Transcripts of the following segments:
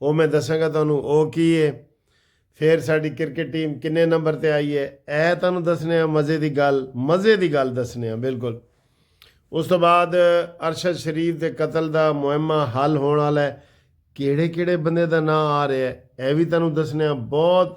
ਉਹ ਮੈਂ ਦੱਸਾਂਗਾ ਤੁਹਾਨੂੰ ਉਹ ਕੀ ਹੈ। ਫਿਰ ਸਾਡੀ ਕ੍ਰਿਕਟ ਟੀਮ ਕਿੰਨੇ ਨੰਬਰ ਤੇ ਆਈ ਹੈ ਇਹ ਤੁਹਾਨੂੰ ਦੱਸਣੇ ਆ। ਮਜ਼ੇ ਦੀ ਗੱਲ ਦੱਸਣੇ ਆ ਬਿਲਕੁਲ। ਉਸ ਤੋਂ ਬਾਅਦ ਅਰਸ਼ਦ ਸ਼ਰੀਫ ਦੇ ਕਤਲ ਦਾ ਮੁਹਿੰਮਾ ਹੱਲ ਹੋਣ ਵਾਲਾ ਹੈ। ਕਿਹੜੇ ਕਿਹੜੇ ਬੰਦੇ ਦਾ ਨਾਂ ਆ ਰਿਹਾ ਹੈ ਇਹ ਵੀ ਤੁਹਾਨੂੰ ਦੱਸਣੇ ਆ। ਬਹੁਤ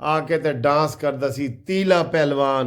ਆ ਕੇ ਤੇ ਡਾਂਸ ਕਰਦਾ ਸੀ। ਤੀਲਾ ਪਹਿਲਵਾਨ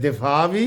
ਦਿਫਾ ਵੀ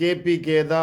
KPK ਦਾ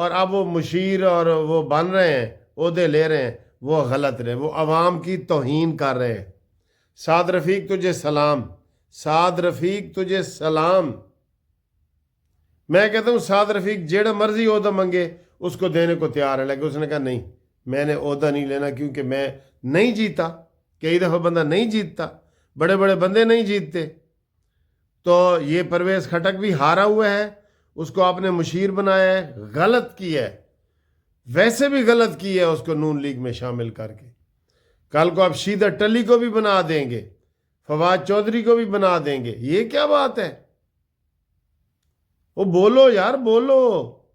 اور اب وہ مشیر اور وہ بن رہے ہیں، عہدے لے رہے ہیں، وہ غلط رہے، وہ عوام کی توہین کر رہے ہیں۔ سعد رفیق تجھے سلام، سعد رفیق تجھے سلام۔ میں کہتا ہوں سعد رفیق جیڑا مرضی عہدہ منگے اس کو دینے کو تیار ہے، لیکن اس نے کہا نہیں، میں نے عہدہ نہیں لینا کیونکہ میں نہیں جیتا۔ کئی دفعہ بندہ نہیں جیتتا، بڑے بڑے بندے نہیں جیتتے۔ تو یہ پرویز خٹک بھی ہارا ہوا ہے، اس کو آپ نے مشیر بنایا ہے، غلط کیا ہے، ویسے بھی غلط کیا ہے اس کو نون لیگ میں شامل کر کے۔ کل کو آپ شیدہ ٹلی کو بھی بنا دیں گے، فواد چودھری کو بھی بنا دیں گے، یہ کیا بات ہے؟ وہ بولو یار، بولو،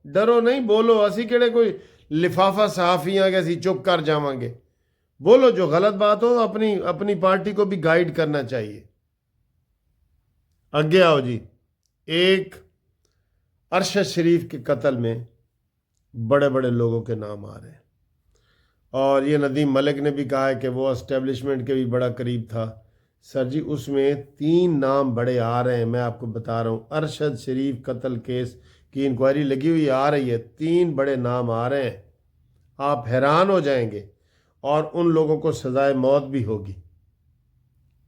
ڈرو نہیں، بولو۔ اسی کہڑے کوئی لفافہ صحافیاں کے اسی چپ کر جاواں گے؟ بولو، جو غلط بات ہو اپنی پارٹی کو بھی گائیڈ کرنا چاہیے۔ آگے آؤ جی۔ ایک ارشد شریف کے قتل میں بڑے بڑے لوگوں کے نام آ رہے ہیں، اور یہ ندیم ملک نے بھی کہا ہے کہ وہ اسٹیبلشمنٹ کے بھی بڑا قریب تھا۔ سر جی اس میں 3 نام بڑے آ رہے ہیں، میں آپ کو بتا رہا ہوں۔ ارشد شریف قتل کیس کی انکوائری لگی ہوئی آ رہی ہے، 3 بڑے نام آ رہے ہیں، آپ حیران ہو جائیں گے، اور ان لوگوں کو سزائے موت بھی ہوگی۔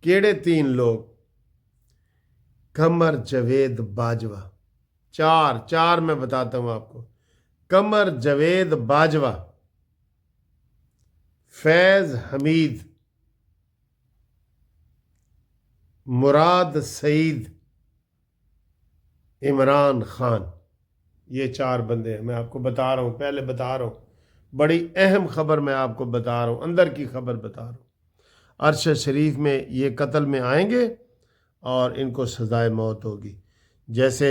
کیڑے 3 لوگ؟ قمر جاوید باجوہ۔ چار میں بتاتا ہوں آپ کو۔ قمر جاوید باجوہ، فیض حمید، مراد سعید، عمران خان۔ یہ 4 بندے ہیں، میں آپ کو بتا رہا ہوں، پہلے بتا رہا ہوں، بڑی اہم خبر میں آپ کو بتا رہا ہوں، اندر کی خبر بتا رہا ہوں۔ ارشد شریف میں یہ قتل میں آئیں گے اور ان کو سزائے موت ہوگی۔ جیسے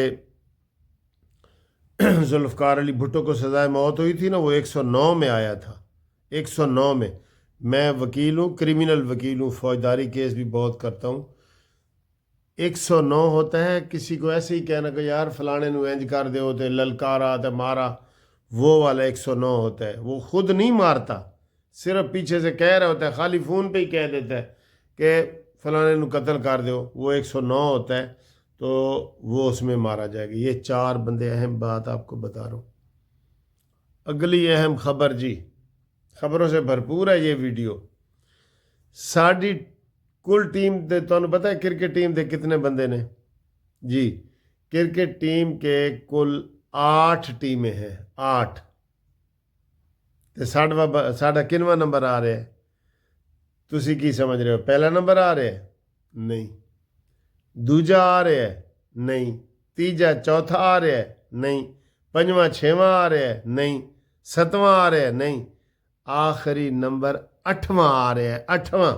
ذوالفقار علی بھٹو کو سزائے موت ہوئی تھی نا، وہ 109 میں آیا تھا، 109 میں۔ میں وکیل ہوں، کرمنل وکیل ہوں، فوجداری کیس بھی بہت کرتا ہوں۔ 109 ہوتا ہے، کسی کو ایسے ہی کہنا کہ یار فلانے نو انج کر دے ہوتے، للکارا تے مارا، وہ والا 109 ہوتا ہے۔ وہ خود نہیں مارتا، صرف پیچھے سے کہہ رہا ہوتا ہے، خالی فون پہ ہی کہہ دیتا ہے کہ فلانے نو قتل کر دیو، وہ 109 ہوتا ہے، تو وہ اس میں مارا جائے گا۔ یہ 4 بندے، اہم بات آپ کو بتا رہا ہوں۔ اگلی اہم خبر جی، خبروں سے بھرپور ہے یہ ویڈیو۔ ساڑی کل ٹیم دے تمہیں پتہ ہے کرکٹ ٹیم دے کتنے بندے نے؟ جی کرکٹ ٹیم کے کل 8 ٹیمیں ہیں، 8۔ تے ساڑا کنواں نمبر آ رہا ہے؟ تسی کی سمجھ رہے ہو؟ پہلا نمبر آ رہا ہے؟ نہیں۔ دوجا آ رہا ہے؟ نہیں۔ تیجا چوتھا آ رہا ہے؟ نہیں۔ پنجواں چھواں آ رہا ہے؟ نہیں۔ 7واں آ رہا ہے؟ نہیں۔ آخری نمبر 8واں آ رہا ہے، 8واں۔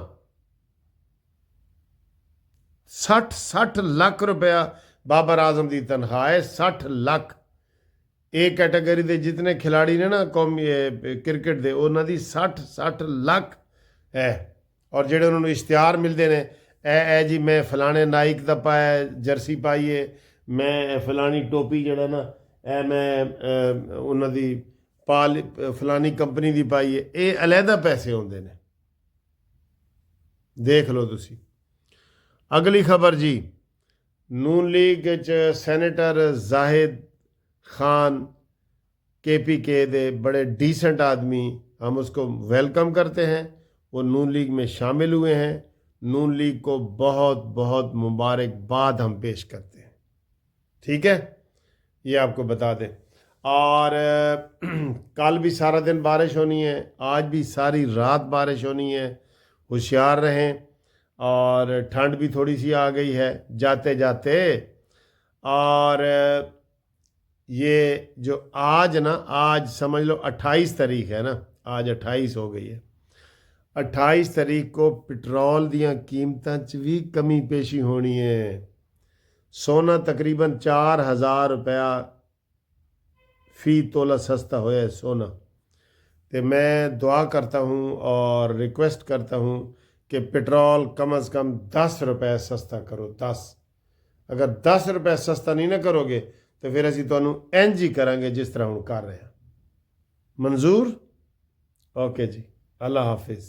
60 لاکھ روپیہ بابر اعظم دی تنخواہ ہے، 60 لاکھ۔ ایک کیٹیگری دے جتنے کھلاڑی نے نا قومی کرکٹ دے، انہاں دی 60 لاکھ ہے۔ اور جڑے انہوں نے اشتہار ملتے ہیں، اے جی میں فلانے نائک دا پایا جرسی پائیے، میں فلانی ٹوپی جڑا نا اے میں انہاں دی فلانی کمپنی دی پائیے، اے علیحدہ پیسے ہوندے نے، دیکھ لو تسی۔ اگلی خبر جی، نون لیگ سینیٹر زاہد خان KPK دے بڑے ڈیسنٹ آدمی، ہم اس کو ویلکم کرتے ہیں، وہ نون لیگ میں شامل ہوئے ہیں۔ نون لیگ کو بہت بہت مبارکباد ہم پیش کرتے ہیں، ٹھیک ہے، یہ آپ کو بتا دیں۔ اور کل بھی سارا دن بارش ہونی ہے، آج بھی ساری رات بارش ہونی ہے، ہوشیار رہیں۔ اور ٹھنڈ بھی تھوڑی سی آ گئی ہے جاتے جاتے۔ اور یہ جو آج سمجھ لو 28 تاریخ ہے نا، آج 28 ہو گئی ہے، 28 تاریخ کو پٹرول دیاں قیمتاں چ بھی کمی پیشی ہونی ہے۔ سونا تقریباً 4000 روپیہ فی تولہ سستا ہویا ہے سونا۔ تو میں دعا کرتا ہوں اور ریکویسٹ کرتا ہوں کہ پٹرول کم از کم 10 روپے سستا کرو، 10۔ اگر 10 روپے سستا نہیں نہ کرو گے تو پھر اسی تانوں انج ہی کریں گے جس طرح ہم کر رہے ہیں۔ منظور؟ اوکے جی، اللہ حافظ۔